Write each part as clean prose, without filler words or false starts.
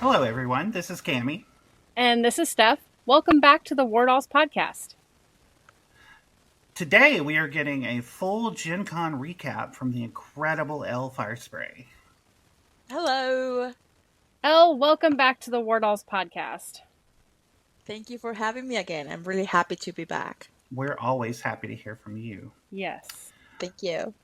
Hello, everyone. This is Cami. And this is Steph. Welcome back to the War Dolls podcast. Today, we are getting a full Gen Con recap from the incredible Elle Firespray. Hello. Elle, welcome back to the War Dolls podcast. Thank you for having me again. I'm really happy to be back. We're always happy to hear from you. Yes. Thank you.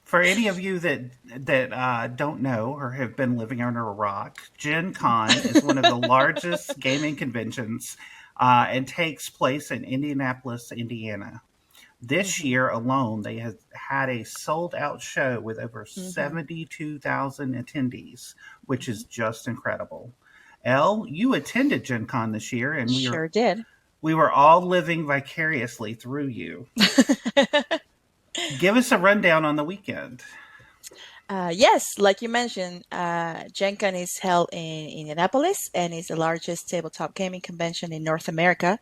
For any of you that don't know or have been living under a rock, Gen Con is one of the largest gaming conventions and takes place in Indianapolis, Indiana. This year alone, they have had a sold out show with over 72,000 attendees, which is just incredible. Elle, you attended Gen Con this year, and Sure did. we were all living vicariously through you. Give us a rundown on the weekend. Yes, like you mentioned, Gen Con is held in Indianapolis and is the largest tabletop gaming convention in North America.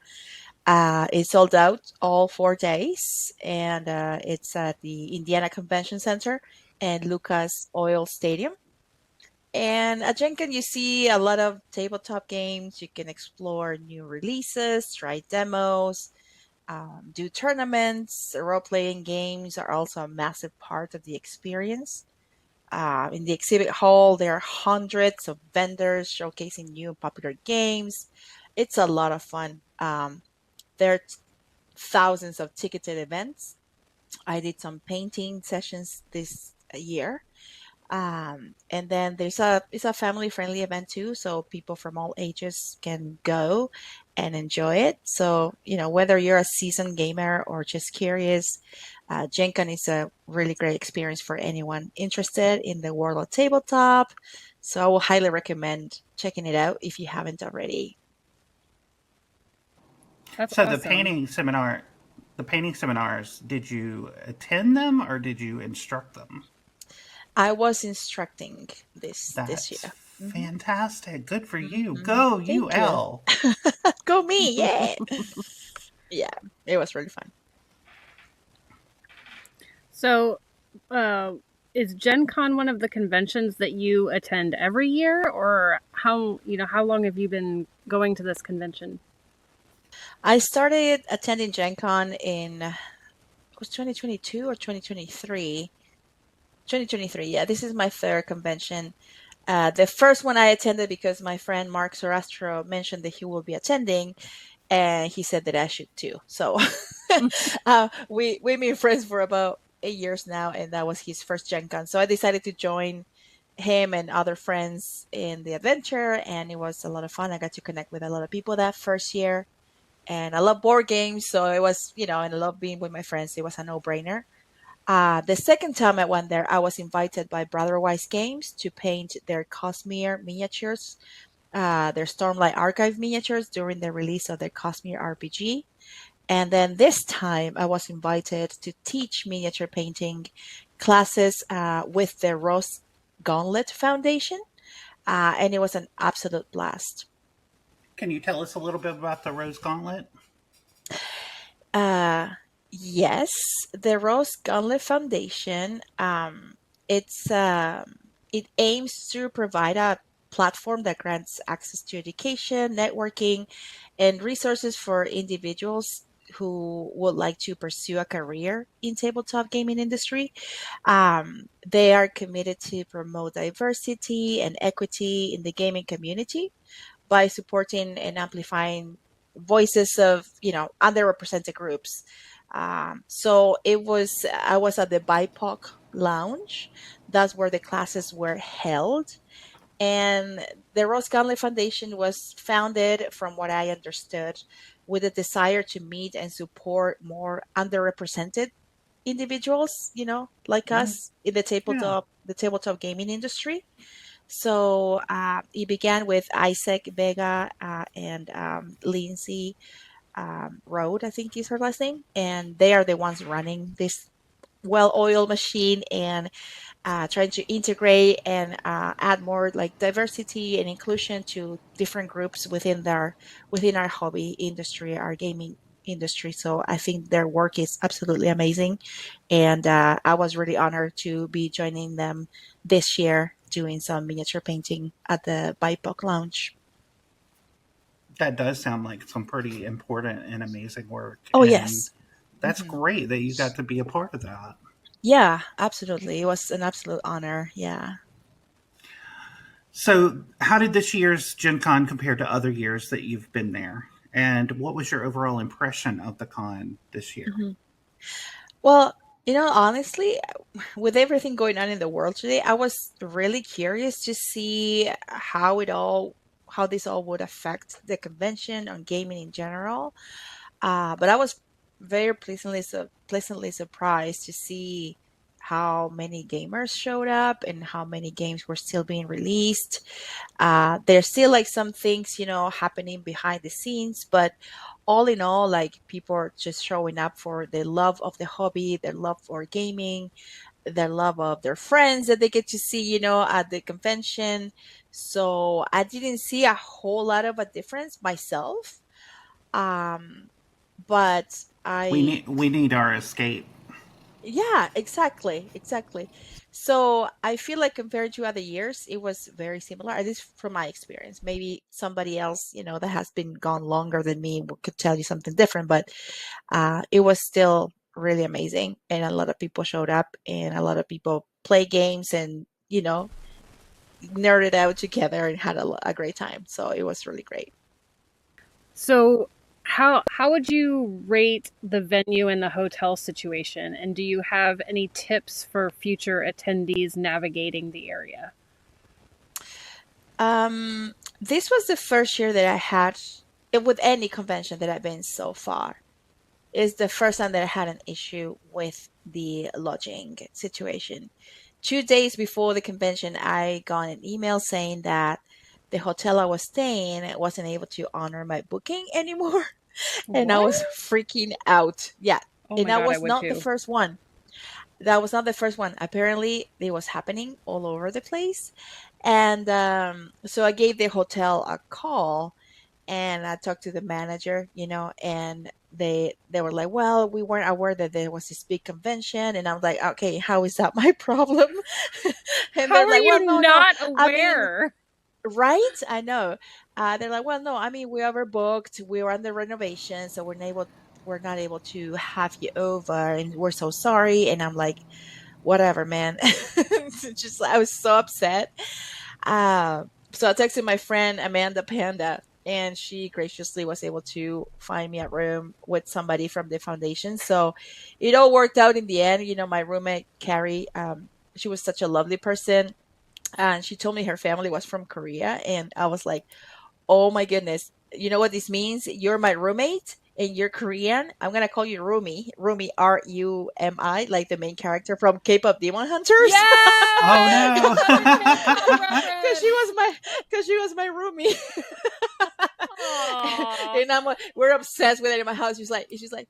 It sold out all 4 days, and it's at the Indiana Convention Center and Lucas Oil Stadium. And at Gen Con, you see a lot of tabletop games. You can explore new releases, try demos, do tournaments. Role playing games are also a massive part of the experience. In the exhibit hall, there are hundreds of vendors showcasing new popular games. It's a lot of fun. There are thousands of ticketed events. I did some painting sessions this year. And then it's a family friendly event too, so people from all ages can go and enjoy it. So, whether you're a seasoned gamer or just curious, Gen Con is a really great experience for anyone interested in the world of tabletop. So I will highly recommend checking it out if you haven't already. That's So awesome. the painting seminars, did you attend them or did you instruct them? I was instructing this That's year. fantastic. Good for you. Mhm. Go, Thank you. UL. Go me, yeah. Yeah, it was really fun. So, is Gen Con one of the conventions that you attend every year, or how long have you been going to this convention? I started attending Gen Con in was 2022 or 2023. 2023, yeah. This is my third convention. The first one I attended because my friend Mark Sorastro mentioned that he will be attending, and he said that I should too. So we've been friends for about 8 years now, and that was his first Gen Con. So I decided to join him and other friends in the adventure, and it was a lot of fun. I got to connect with a lot of people that first year, and I love board games, so it was, and I love being with my friends. It was a no-brainer. The second time I went there, I was invited by Brotherwise Games to paint their Cosmere miniatures, their Stormlight Archive miniatures during the release of their Cosmere RPG. And then this time I was invited to teach miniature painting classes with the Rose Gauntlet Foundation. And it was an absolute blast. Can you tell us a little bit about the Rose Gauntlet? Uh, yes, the Rose Gauntlet Foundation. It's it aims to provide a platform that grants access to education, networking, and resources for individuals who would like to pursue a career in tabletop gaming industry. They are committed to promote diversity and equity in the gaming community by supporting and amplifying voices of underrepresented groups. So I was at the BIPOC lounge. That's where the classes were held. And the Rose Gunley Foundation was founded, from what I understood, with a desire to meet and support more underrepresented individuals, like Mm-hmm. us in the Yeah. tabletop gaming industry. So it began with Isaac Vega and Lindsay Road, I think is her last name, and they are the ones running this well-oiled machine and trying to integrate and add more like diversity and inclusion to different groups within our hobby industry, our gaming industry. So I think their work is absolutely amazing, and I was really honored to be joining them this year doing some miniature painting at the BIPOC lounge. That does sound like some pretty important and amazing work, Oh, and yes. that's Hmm. great that you got to be a part of that. Yeah, absolutely. It was an absolute honor. Yeah. So, how did this year's Gen Con compare to other years that you've been there? And what was your overall impression of the con this year? Hmm. Well, honestly, with everything going on in the world today, I was really curious to see how this all would affect the convention on gaming in general. But I was very pleasantly surprised to see how many gamers showed up and how many games were still being released. There's still like some things, happening behind the scenes, but all in all, like people are just showing up for their love of the hobby, their love for gaming, their love of their friends that they get to see, at the convention. So I didn't see a whole lot of a difference myself. Um, but I We need our escape. Yeah, exactly, exactly. So I feel like compared to other years, it was very similar, at least from my experience. Maybe somebody else, that has been gone longer than me could tell you something different, but it was still really amazing. And a lot of people showed up and a lot of people play games and, nerded out together and had a great time. So it was really great. So how would you rate the venue and the hotel situation? And do you have any tips for future attendees navigating the area? This was the first year that I had it with any convention that I've been so far. Is the first time that I had an issue with the lodging situation. 2 days before the convention, I got an email saying that the hotel I was staying wasn't able to honor my booking anymore. And I What? was freaking out. Yeah. Oh And my that god, I was would not the too. first one. That was not the first one. Apparently, it was happening all over the place. And so I gave the hotel a call and I talked to the manager, and they were like, "Well, we weren't aware that there was this big convention." And I was like, "Okay, how is that my problem?" And How they're are like, you "Well, no, no. not I mean, aware? right? I know." They're like, "Well, no. I mean, we overbooked. We were under renovation, so we're not able to have you over, and we're so sorry." And I'm like, "Whatever, man." Just I was so upset. So I texted my friend Amanda Panda, and she graciously was able to find me a room with somebody from the foundation. So it all worked out in the end. My roommate Carrie, she was such a lovely person, and she told me her family was from Korea, and I was like, oh my goodness. You know what this means? You're my roommate and you're Korean. I'm gonna call you Rumi. Rumi, Rumi, like the main character from K-pop Demon Hunters. Oh Yes! no. Another K-pop Because she was reference. my because she was my roomie. Aww. And we're obsessed with it in my house. She's like, okay,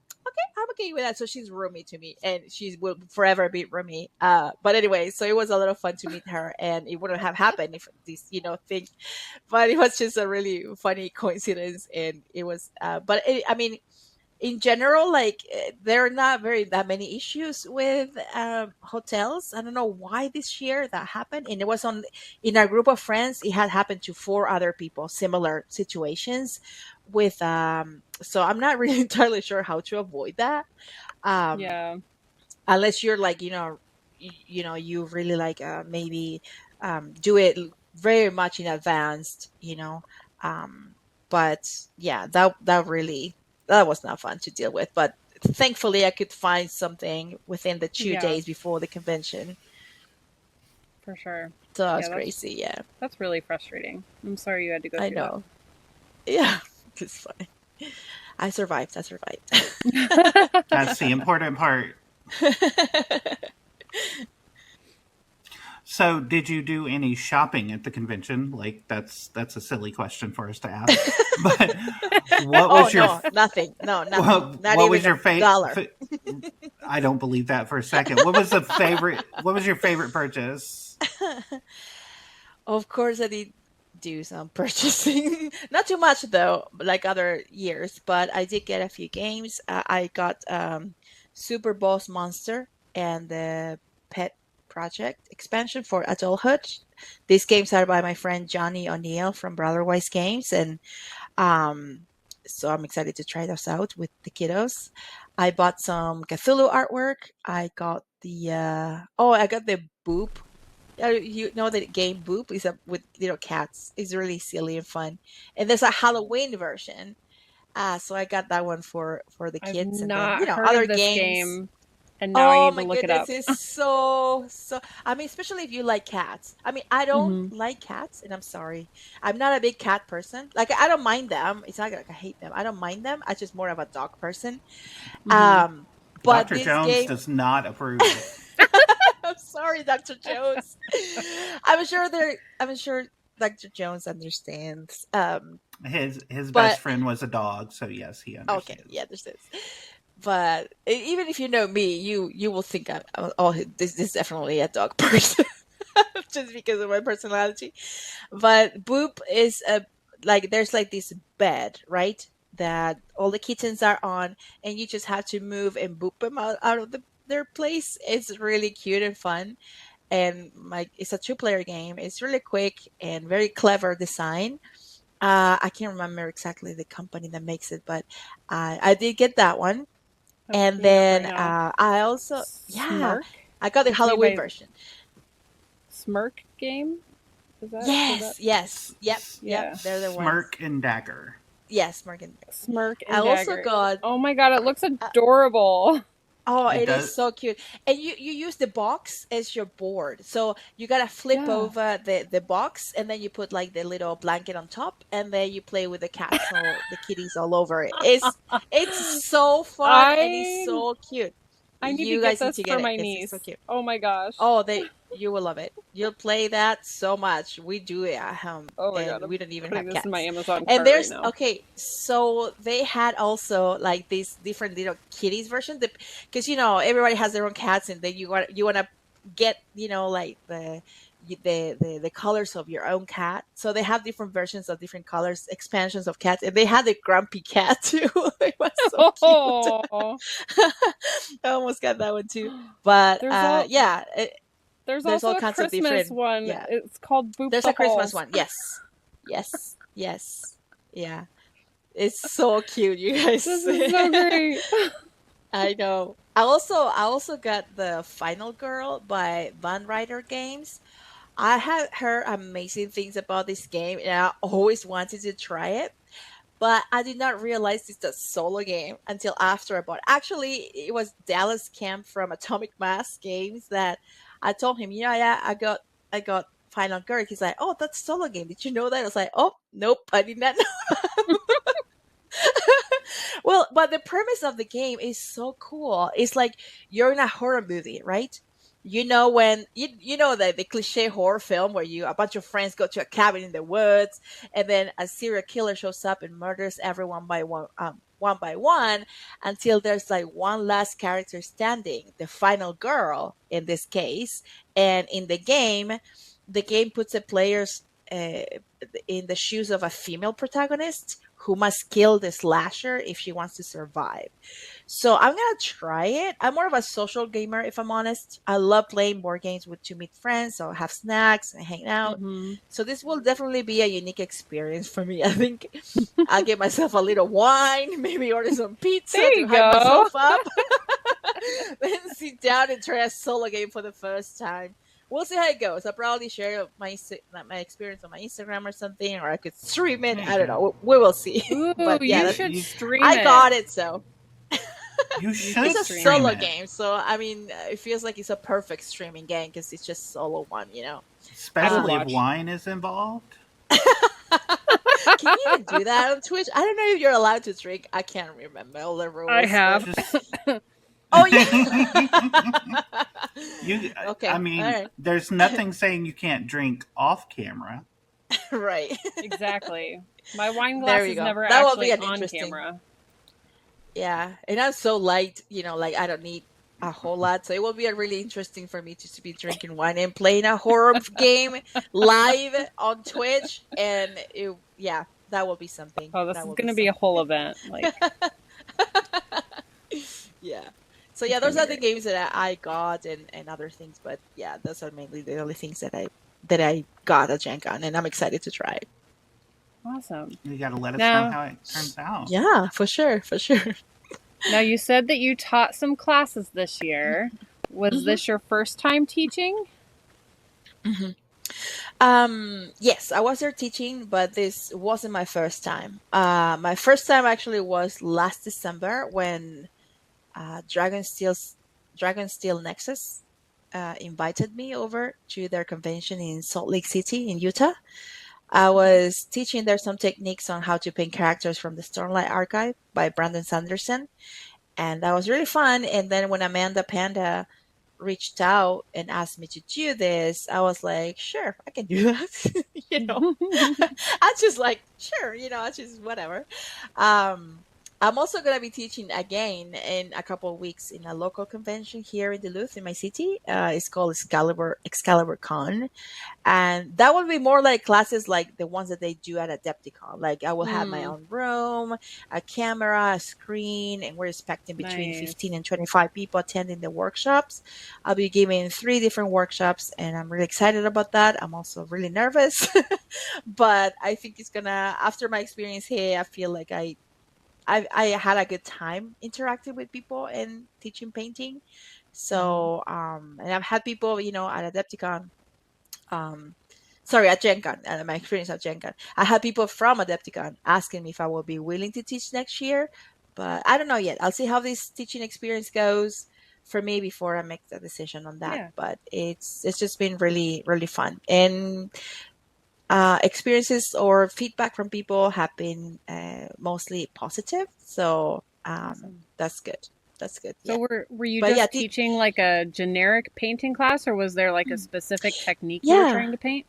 I'm okay with that. So she's roomie to me, and she will forever be roomie. But anyway, so it was a lot of fun to meet her, and it wouldn't have happened if this, thing. But it was just a really funny coincidence, and it was. I mean, in general, like there are not very that many issues with hotels. I don't know why this year that happened, and it was on in our group of friends. It had happened to four other people, similar situations. With so I'm not really entirely sure how to avoid that. Um, Yeah. unless you're like you really like maybe do it very much in advance, um but yeah, that was not fun to deal with, but thankfully I could find something within the two Yeah, days before the convention. for sure. So that was Yeah, that's crazy. Yeah, that's really frustrating. I'm sorry you had to go I through know. Yeah. It's fine. I survived. that. That's the important part. So, did you do any shopping at the convention? Like, that's a silly question for us to ask. But what Oh was your no, nothing. No, nothing. what, Not what was even a your dollar. I don't believe that for a second. What was the favorite? What was your favorite purchase? Of course, I did do some purchasing. Not too much though, like other years, but I did get a few games. I got Super Boss Monster and the Pet Project expansion for adulthood. these games are by my friend Johnny O'Neill from Brotherwise Games, and um, so I'm excited to try those out with the kiddos. I bought some Cthulhu artwork. I got the Boop. You know the game Boop is up with little cats. It's really silly and fun. And there's a Halloween version. So I got that one for the I've kids, and then not heard other of this games. game, and now I Oh need to my look it goodness, up. it's so. I mean, especially if you like cats. I mean, I don't Hmm. like cats, and I'm sorry. I'm not a big cat person. Like, I don't mind them. It's not like I hate them. I don't mind them. I'm just more of a dog person. Hmm. Um, but Dr. this Jones game, does not approve. I'm sorry, Dr. Jones. I'm sure Dr. Jones understands. His best But friend was a dog, so yes, he okay, he understands. understands. But even if you know me, you will think oh, this is definitely a dog person, just because of my personality. But Boop is a like there's like this bed, right? That all the kittens are on, and you just have to move and boop them out of their place. It's really cute and fun. And like it's a two-player game. It's really quick and very clever design. I can't remember exactly the company that makes it, but I did get that one. I'm And looking it up right then now. I also, yeah, Smirk. I got the It's made Halloween by version. Smirk Game. Is that? Yes, yes, yep, yep. Yeah. They're the ones. Smirk and Dagger. Yes, Morgan. Smirk I and also Dagger. got. Oh my god, it looks Uh, adorable. oh, It it is does. so cute, and you use the box as your board. So you gotta flip Yeah. over the box, and then you put like the little blanket on top, and then you play with the cats, all the kitties all over it. It's so fun and it's I so cute. I need to You get guys need this to for get it my because it's so niece. cute. Oh my gosh. Oh, you will love it. You'll play that so much. We do it at home, Oh my god, and I'm we don't even putting have this in my cats. Amazon And cart right there's now. okay, so they had also like these different little kitties version, because everybody has their own cats, and then you want to get like the colors of your own cat. So they have different versions of different colors, expansions of cats, and they had the grumpy cat too. It was so cute. Oh. I almost got that one too. But There's all yeah, there's there's all also a kinds of Christmas different. one. Yeah, It's called Boop there's the a Christmas Halls. one. Yes, yes, yes. Yeah, it's so cute, you guys. This is so great. I know. I also got the Final Girl by Van Ryder Games. I had heard amazing things about this game, and I always wanted to try it. But I did not realize it's a solo game until after I bought it. Actually, it was Dallas Camp from Atomic Mass Games that I told him, yeah, I got Final Girl. He's like, oh, that's solo game. Did you know that? I was like, oh, nope, I did not know. Well, but the premise of the game is so cool. It's like you're in a horror movie, right? When you know the cliche horror film where a bunch of friends go to a cabin in the woods, and then a serial killer shows up and murders everyone one by one, until there's like one last character standing, the final girl in this case. And in the game puts the players uh, in the shoes of a female protagonist who must kill the slasher if she wants to survive. So I'm gonna try it. I'm more of a social gamer, if I'm honest. I love playing board games to meet friends, so have snacks and hang out. Hmm. So this will definitely be a unique experience for me. I think I'll get myself a little wine, maybe order some pizza There to you hype go. myself up, then sit down and try a solo game for the first time. We'll see how it goes. I'll probably share my experience on my Instagram or something, or I could stream it. There you I don't go. know. We will see. Ooh, But yeah, you should You stream I it. got it. So you You it's should should a stream it. stream solo it, game, so I mean, it feels like it's a perfect streaming game because it's just solo one. I would especially if watch. wine is involved. Can you even do that on Twitch? I don't know if you're allowed to drink. I can't remember all the I rules, but have. Just oh yeah. you. I Okay, all mean, right, there's nothing saying you can't drink off camera. right. Exactly. My wine There glass you is go. never That will be actually an on interesting. camera. Yeah, and I'm so light. Like I don't need a whole lot, so it will be a really interesting for me to be drinking wine and playing a horror game live on Twitch, and yeah, that will be something. Oh, this That is will going be to be a something. whole event. Like, Yeah. So yeah, it's going those to be are the great. games that I got and other things, but yeah, those are mainly the only things that I that I got at Gen Con, and I'm excited to try it. Awesome. You got to let us know Now, how it turns out. Yeah, for sure, for sure. now you said that you taught some classes this year. Was hmm this your first time teaching? hmm yes, I was there teaching, but this wasn't my first time. My first time actually was last December when Dragon Steel Nexus invited me over to their convention in Salt Lake City in Utah. I was teaching there some techniques on how to paint characters from the Stormlight Archive by Brandon Sanderson, and that was really fun. And then when Amanda Panda reached out and asked me to do this, I was like, sure, I can do that. you know, I just like, sure, I just whatever. Um, I'm also gonna be teaching again in a couple of weeks in a local convention here in Duluth in my city. It's called Excalibur Con, and that will be more like classes like the ones that they do at Adepticon. Like I will have my Hmm, own room, a camera, a screen, and we're expecting between 15 nice. and 25 people attending the workshops. I'll be giving three different workshops, and I'm really excited about that. I'm also really nervous, but I think it's gonna. After my experience here, I feel like I had a good time interacting with people and teaching painting. Hmm. So and I've had people, at Adepticon, um at Gen Con, my experience at Gen Con. I had people from Adepticon asking me if I will be willing to teach next year, but I don't know yet. I'll see how this teaching experience goes for me before I make the decision on that. Yeah, But it's just been really, really fun. And experiences or feedback from people have been mostly positive. So awesome. that's good. That's good. So Yeah. were you But yeah, just teaching like a generic painting class, or was there like a specific technique you were yeah. trying to paint?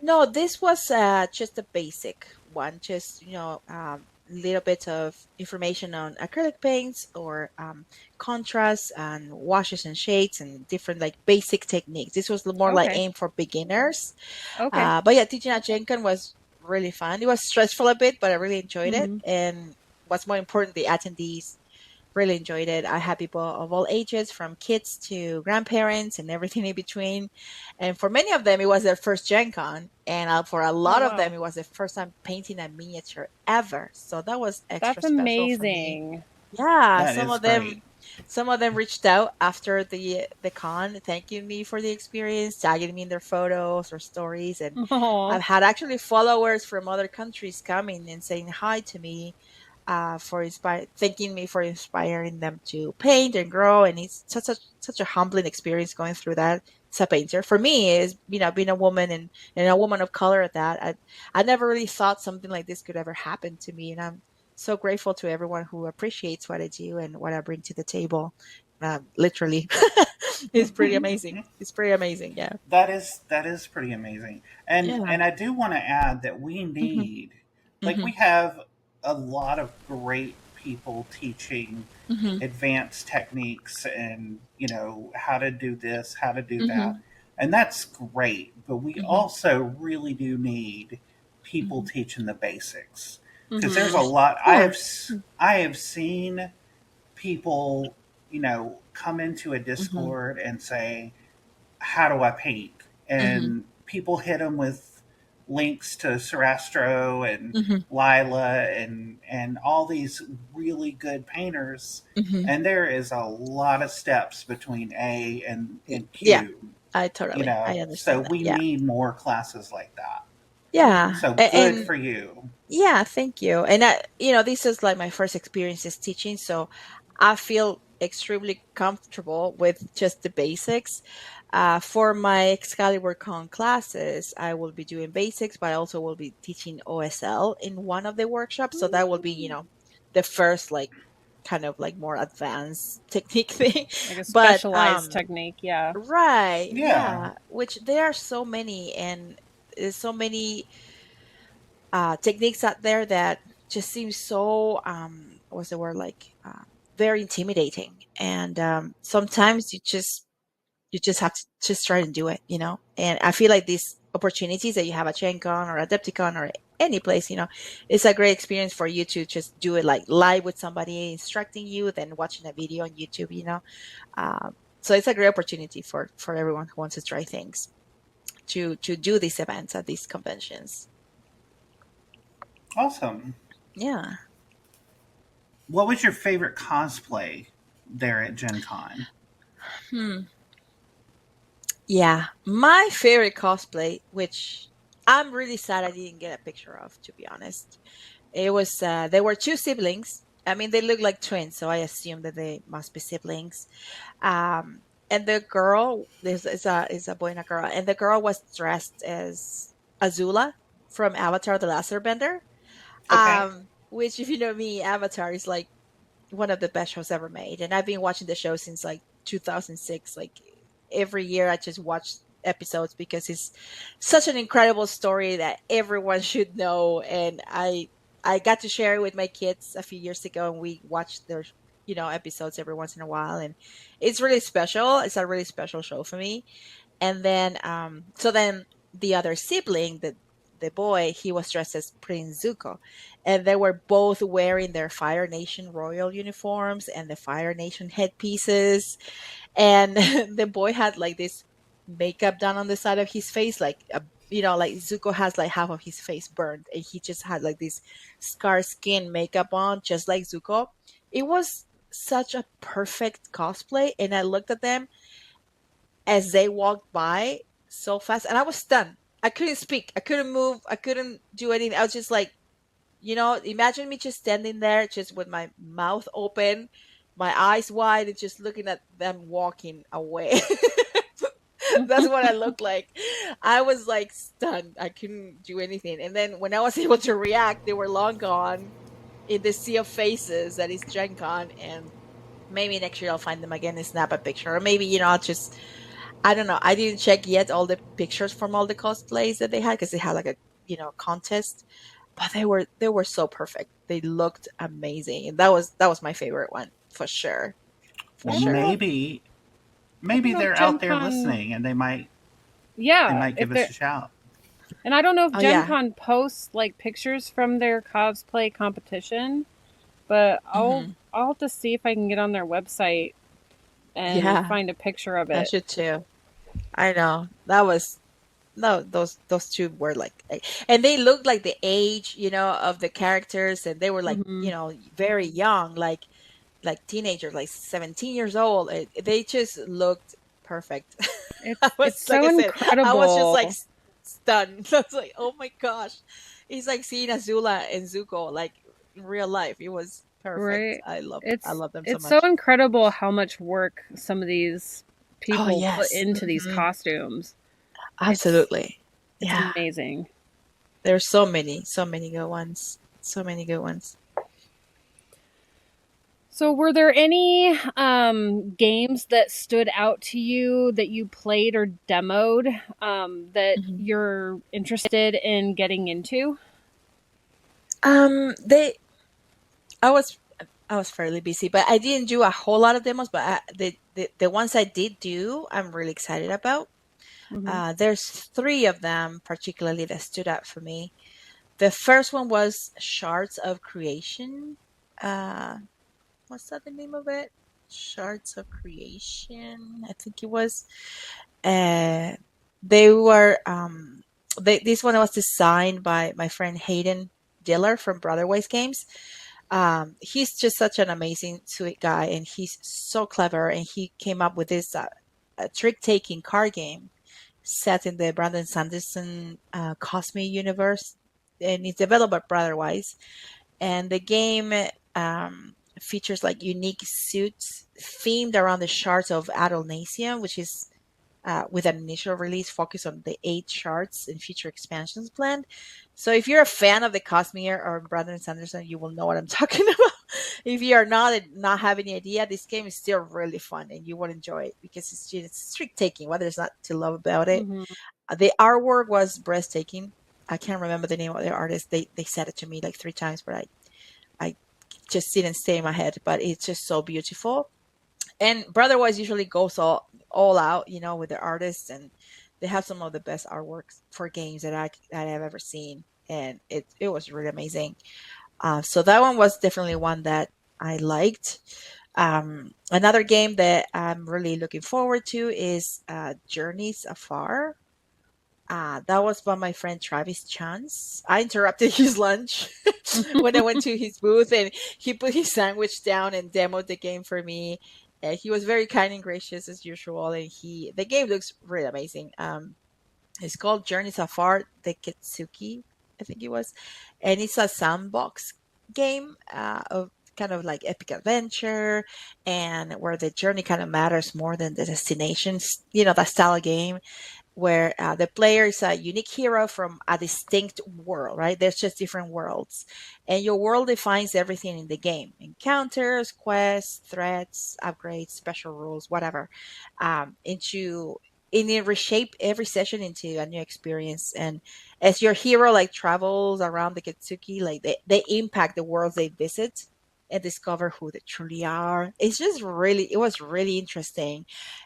No, this was just a basic one, just little bit of information on acrylic paints or contrast and washes and shades and different like basic techniques. This was more like Okay. aimed for beginners. Okay. But yeah, teaching at Jenkin was really fun. It was stressful a bit, but I really enjoyed it. Hmm. And what's more important, the attendees really enjoyed it. I had people of all ages, from kids to grandparents and everything in between. And for many of them, it was their first Gen Con. And for a Oh lot of them, wow. it was the first time painting a miniature ever. So that was extra That's special for me. amazing. Yeah, That is great. some of them reached out after the con, thanking me for the experience, tagging me in their photos or stories, and Oh, I've had actually followers from other countries coming and saying hi to me, thanking me for inspiring them to paint and grow. And it's such a humbling experience going through that as a painter. For me, is being a woman and a woman of color at that. I never really thought something like this could ever happen to me, and I'm so grateful to everyone who appreciates what I do and what I bring to the table. Literally, it's pretty amazing. It's pretty amazing. Yeah. That is pretty amazing. And Yeah. and I do want to add that we hmm need, like, hmm we have a lot of great people teaching hmm advanced techniques and how to do this, how to do that. hmm And that's great, but we hmm also really do need people hmm teaching the basics, because there's a hmm. lot Yeah. I have seen people, come into a hmm Discord and say, how do I paint? hmm And people hit them with links to Sarastro and hmm Lila and all these really good painters. hmm And there is a lot of steps between A and Yeah. Q, I so understand that. we Yeah. need more classes like that. Yeah. So good And for you. yeah, thank you. And this is like my first experiences teaching, so I feel extremely comfortable with just the basics. For my Excalibur Con classes, I will be doing basics, but I also will be teaching OSL in one of the workshops. So that will be, the first like kind of like more advanced technique thing. Like a But specialized technique, yeah. right, Yeah. yeah, which there are so many, and there's so many techniques out there that just seem so what's the word, like very intimidating. And sometimes you just have to just try and do it, and I feel like these opportunities that you have at GenCon or Adepticon or any place, it's a great experience for you to just do it like live with somebody instructing you than watching a video on YouTube. So it's a great opportunity for everyone who wants to try things. to do these events at these conventions. Awesome. Yeah. What was your favorite cosplay there at Gen Con? Hmm. Yeah, my favorite cosplay, which I'm really sad I didn't get a picture of, to be honest. It was There were two siblings. I mean, they look like twins, so I assume that they must be siblings. Um, and the girl is a boy and a girl, and the girl was dressed as Azula from Avatar: The Last Airbender. Okay. Which, if you know me, Avatar is like one of the best shows ever made, and I've been watching the show since like 2006. Like every year, I just watch episodes because it's such an incredible story that everyone should know. And I got to share it with my kids a few years ago, and we watched their episodes every once in a while, and it's really special. It's a really special show for me. And then so then the other sibling, the boy, he was dressed as Prince Zuko, and they were both wearing their Fire Nation royal uniforms and the Fire Nation headpieces. And the boy had like this makeup done on the side of his face, like like Zuko has like half of his face burned, and he just had like this scar skin makeup on, just like Zuko. It was such a perfect cosplay, and I looked at them as they walked by so fast, and I was stunned. I couldn't speak, I couldn't move, I couldn't do anything. I was just like, imagine me just standing there, just with my mouth open, my eyes wide, and just looking at them walking away. That's what I looked like. I was like stunned. I couldn't do anything. And then when I was able to react, they were long gone in the sea of faces that is Gen Con. And maybe next year I'll find them again and snap a picture. Or maybe, I'll just, I don't know. I didn't check yet all the pictures from all the cosplays that they had, because they had like a, contest. But they were so perfect. They looked amazing. And that was my favorite one for sure. For Well, I don't know. sure. I don't maybe know if they're Gen out there Con. listening, and they Yeah, might if give us they're a shout. and I don't know if Oh Gen yeah. Con posts like pictures from their cosplay competition, but I'll Hmm. I'll have to see if I can get on their website and Yeah, find a picture of I it. should too. I know. That was no, those two were like, and they looked like the age, of the characters, and they were like, Hmm. very young, like teenagers, like 17 years old. They just looked perfect. I It's was, like so I said, I was just like incredible, stunned. I was like, oh my gosh, it's like seeing Azula and Zuko like in real life. It was perfect. right? I It's love them so it's so much. incredible how much work some of these Oh people put yes. into these Hmm. costumes. It's Absolutely. it's Yeah. amazing. There's so many good ones. So many good ones. So, were there any games that stood out to you that you played or demoed that Mhm. you're interested in getting into? They I was fairly busy, but I didn't do a whole lot of demos. But the ones I did do, I'm really excited about. Hmm. There's three of them particularly that stood out for me. The first one was Shards of Creation. Uh, what's that the name of it? Shards of Creation, I think it was. Uh, they were this one was designed by my friend Hayden Diller from Brotherwise Games. He's just such an amazing, sweet guy, and he's so clever. And he came up with this trick-taking card game set in the Brandon Sanderson Cosme universe, and it's developed by Brotherwise. And the game features like unique suits themed around the shards of Adolnasium, which is with an initial release focus on the 8 shards and future expansions planned. So if you're a fan of the Cosmere or Brandon Sanderson, you will know what I'm talking about. If you are not and not have any idea, this game is still really fun and you will enjoy it because it's trick taking. What there's not to love about it. Hmm. The artwork was breathtaking. I can't remember the name of the artist. They said it to me like 3 times, but I just didn't stay in my head. But it's just so beautiful. And Brotherwise usually goes all out, with the artists, and they have some of the best artworks for games that I've ever seen, and it was really amazing. So that one was definitely one that I liked. Another game that I'm really looking forward to is Journeys Afar. That was by my friend Travis Chance. I interrupted his lunch when I went to his booth, and he put his sandwich down and demoed the game for me. He was very kind and gracious as usual, and the game looks really amazing. It's called Journeys Afar the Kitsuki, I think it was, and it's a sandbox game of kind of like epic adventure, and where the journey kind of matters more than the destinations. You know, that style of game where the player is a unique hero from a distinct world, right? There's just different worlds. And your world defines everything in the game: encounters, quests, threats, upgrades, special rules, whatever. Into and it reshape every session into a new experience. And as your hero like travels around the Kitsuki, like they impact the worlds they visit and discover who they truly are. It was really interesting,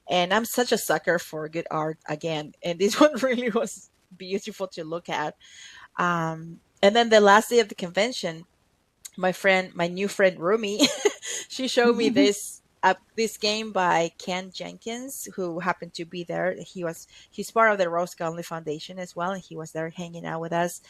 and I'm such a sucker for good art again. And this one really was beautiful to look at. And then the last day of the convention, my new friend Rumi, she showed me this game by Ken Jenkins, who happened to be there. He's part of the Rose Conley Foundation as well, and he was there hanging out with us.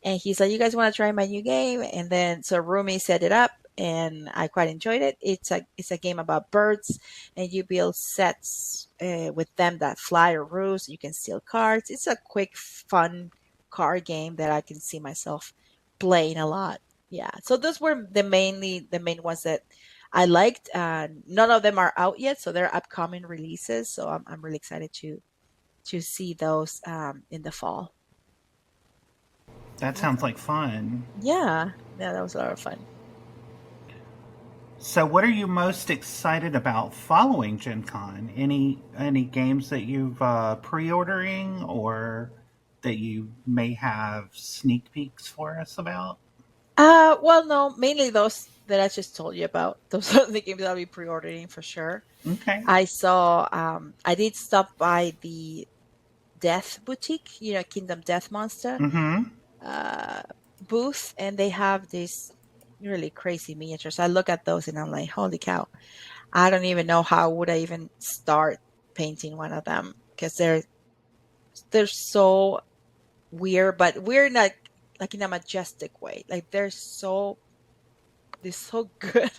And he's like, "You guys want to try my new game?" And then so Rumi set it up, and I quite enjoyed it. It's a game about birds, and you build sets with them that fly or roost. You can steal cards. It's a quick, fun card game that I can see myself playing a lot. Yeah. So those were the main ones that I liked. None of them are out yet, so they're upcoming releases. So I'm really excited to see those in the fall. That sounds like fun. Yeah, yeah, that was a lot of fun. So, what are you most excited about following Gen Con? Any games that you've pre-ordering or that you may have sneak peeks for us about? Well, no, mainly those that I just told you about. Those are the games I'll be pre-ordering for sure. Okay. I did stop by the Death Boutique, Kingdom Death Monster Mm-hmm. uh, booth, and they have these really crazy miniatures. I look at those and I'm like, holy cow! I don't even know how would I even start painting one of them because they're so weird, but we're not like in a majestic way. Like they're so good.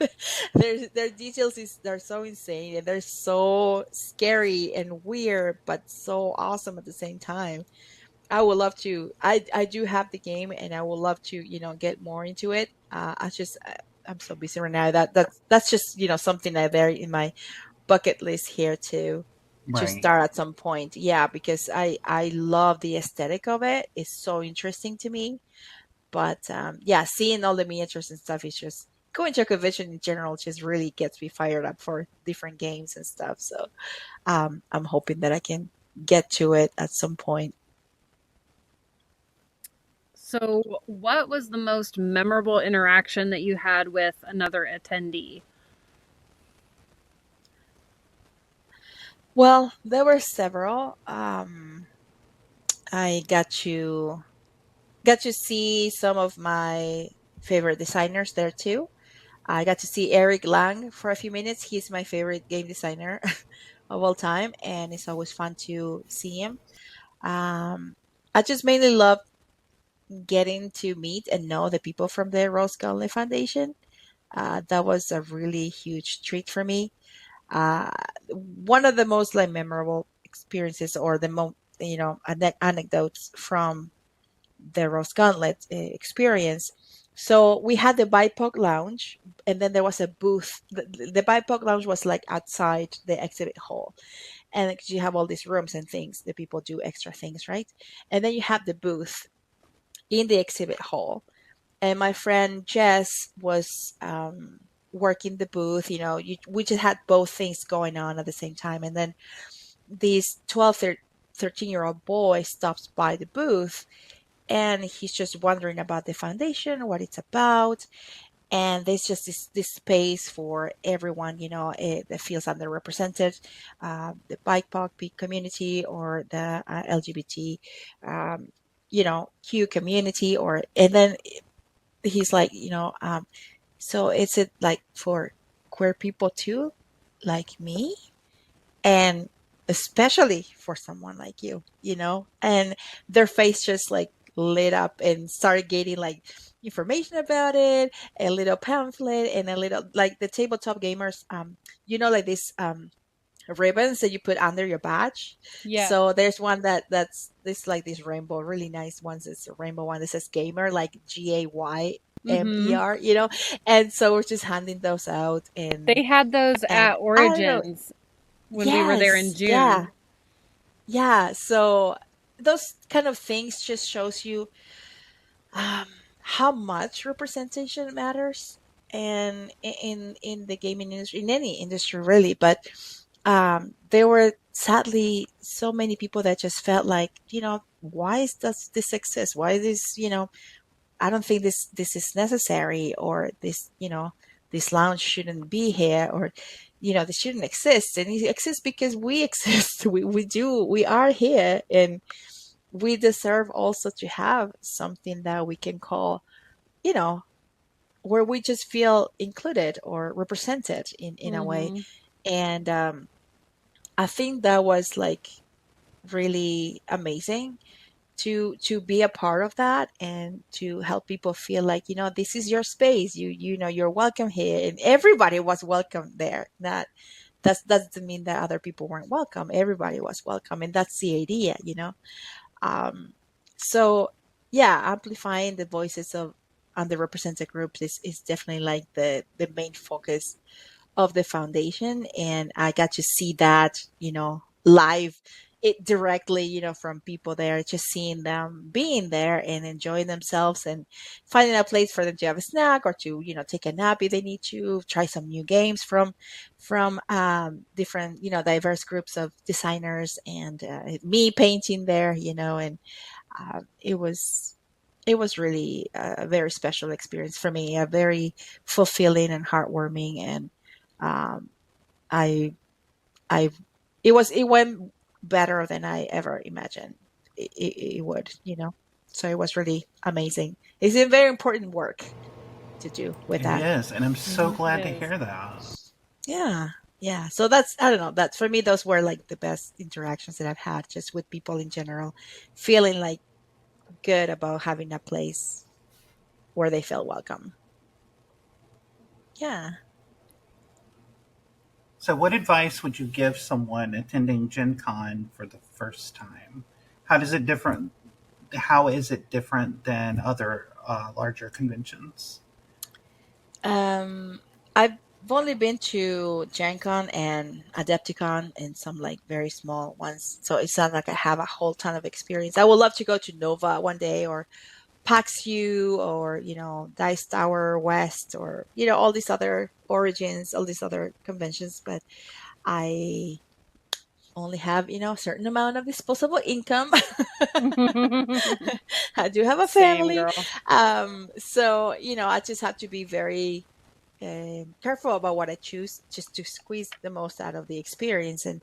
Their details they're so insane, and they're so scary and weird, but so awesome at the same time. I would love to. I do have the game, and I would love to get more into it. I'm so busy right now that's just something that there in my bucket list here to Right. start at some point. Yeah, because I love the aesthetic of it. It's so interesting to me. But yeah, seeing all the miniatures and stuff is just going to a convention in general just really gets me fired up for different games and stuff. So I'm hoping that I can get to it at some point. So, what was the most memorable interaction that you had with another attendee? Well, there were several. I got to see some of my favorite designers there too. I got to see Eric Lang for a few minutes. He's my favorite game designer of all time, and it's always fun to see him. Um, I just mainly love getting to meet and know the people from the Rose Conley Foundation. That was a really huge treat for me. Uh, One of the most like memorable experiences, or the anecdotes from the Rose Gauntlet experience. So we had the BIPOC lounge, and then there was a booth. The BIPOC lounge was like outside the exhibit hall, and like, you have all these rooms and things that people do extra things, right? And then you have the booth in the exhibit hall. And my friend Jess was working the booth. We just had both things going on at the same time. And then this 13-year-old boy stops by the booth, and he's just wondering about the foundation, what it's about. And there's just this space for everyone, that feels underrepresented, the BIPOC community, or the LGBT, um, Q community, and then he's like, so is it like for queer people too, like me? And especially for someone like you. And their face just like lit up and started getting like information about it, a little pamphlet and a little like the tabletop gamers, like this ribbons that you put under your badge. Yeah. So there's one that's this like this rainbow, really nice ones. It's a rainbow one that says gamer, like Mm-hmm. GAYMER. And so we're just handing those out, They had those and at I don't know. Origins when we were there in Yes, June. yeah. So those kind of things just shows you um, how much representation matters, and in the gaming industry, in any industry really. But there were sadly so many people that just felt like, why does this exist? Why is this, I don't think this is necessary, or this lounge shouldn't be here, or this shouldn't exist. And it exists because we exist. We are here, and we deserve also to have something that we can call, you know, where we just feel included or represented in a way. Mm-hmm. And I think that was like really amazing to be a part of that, and to help people feel like, this is your space. You're welcome here, and everybody was welcome there. That doesn't mean that other people weren't welcome. Everybody was welcome, and that's the idea. Um, so yeah, amplifying the voices of underrepresented groups is definitely like the main focus of the foundation. And I got to see that, live, it directly, from people there, just seeing them being there and enjoying themselves, and finding a place for them to have a snack, or to, take a nap if they need to, try some new games from different, diverse groups of designers, and me painting there, and it was really a very special experience for me, a very fulfilling and heartwarming. And um, I I it went better than I ever imagined it would. So it was really amazing. It's a very important work to do with It that. is, and I'm so Hmm. It glad to is. hear that. Yeah, yeah. So that's, I don't know. That's, for me, those were like the best interactions that I've had, just with people in general, feeling like good about having a place where they felt welcome. Yeah. So, what advice would you give someone attending Gen Con for the first time? How does it different? How is it different than other larger conventions? Um, I've only been to Gen Con and Adepticon and some like very small ones. So it's not like I have a whole ton of experience. I would love to go to Nova one day, or PAX U, or, Dice Tower West, or, all these other Origins, all these other conventions. But I only have, a certain amount of disposable income. I do have a Same family. girl. So, I just have to be very careful about what I choose, just to squeeze the most out of the experience. And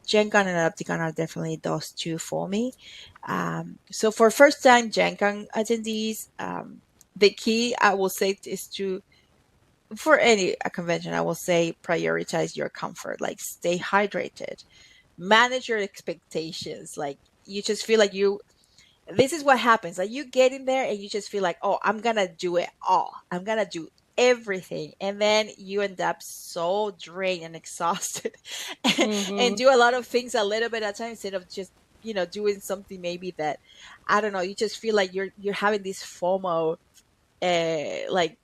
Gen Con and Adapticon are definitely those two for me. So for first time Gen Con attendees, the key I will say is to, for any a convention, I will say prioritize your comfort, like stay hydrated, manage your expectations. Like, you just feel like this is what happens. Like, you get in there and you just feel like, oh, I'm gonna do it all. I'm gonna do everything. And then you end up so drained and exhausted, and Mm-hmm. do a lot of things a little bit at a time, instead of just, doing something maybe that, I don't know, you just feel like you're having this FOMO like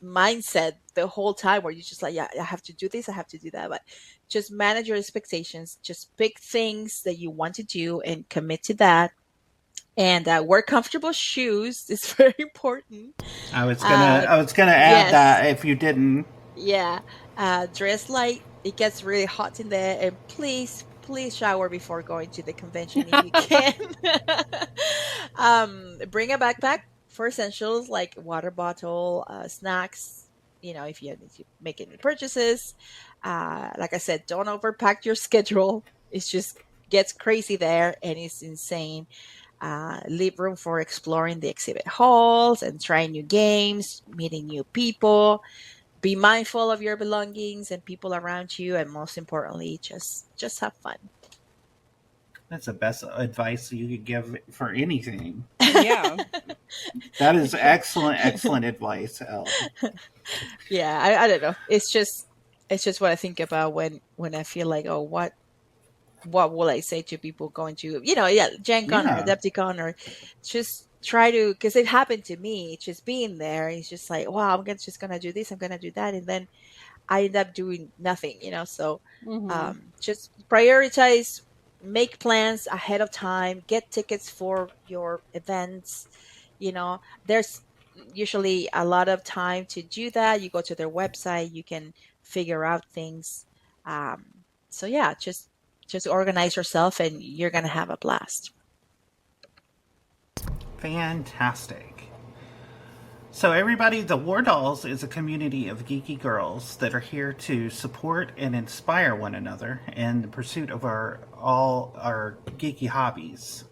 mindset the whole time, where you're just like, yeah, I have to do this, I have to do that. But just manage your expectations, just pick things that you want to do and commit to that, and wear comfortable shoes is very important. Uh, I was gonna add yes, that if you didn't. yeah. Dress light. It gets really hot in there, and please shower before going to the convention if you can. Bring a backpack for essentials like water bottle, snacks. If you make any purchases. Like I said, don't overpack your schedule. It's just gets crazy there, and it's insane. Leave room for exploring the exhibit halls and trying new games, meeting new people. Be mindful of your belongings and people around you, and most importantly, just have fun. That's the best advice you could give for anything. Yeah. That is excellent, excellent advice, Elle. Yeah, I don't know. It's just what I think about when I feel like, oh, what will I say to people going to, yeah, Gen Con or Yeah, Adepticon, or just try to, because it happened to me, just being there. It's just like, wow, just gonna do this, I'm gonna do that, and then I end up doing nothing. So Hmm. just prioritize, make plans ahead of time, get tickets for your events. There's usually a lot of time to do that. You go to their website, you can figure out things. Um, so yeah, just organize yourself and you're gonna have a blast. fantastic. So, everybody, the War Dolls is a community of geeky girls that are here to support and inspire one another in the pursuit of all our geeky hobbies.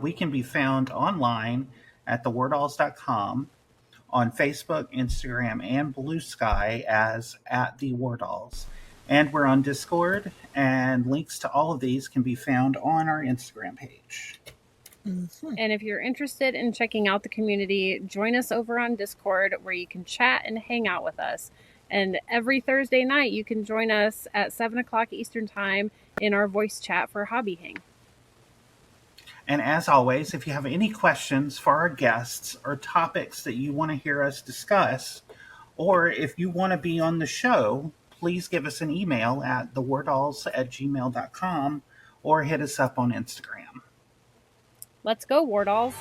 We can be found online at thewardolls.com, on Facebook, Instagram, and Blue Sky as at the War Dolls. And we're on Discord, and links to all of these can be found on our Instagram page. Mhm. And if you're interested in checking out the community, join us over on Discord where you can chat and hang out with us. And every Thursday night, you can join us at 7 o'clock Eastern Time in our voice chat for Hobby Hang. And as always, if you have any questions for our guests or topics that you want to hear us discuss, or if you want to be on the show, please give us an email at thewardolls@gmail.com or hit us up on Instagram. Let's go, War Dolls.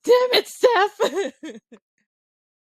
Damn it, Steph.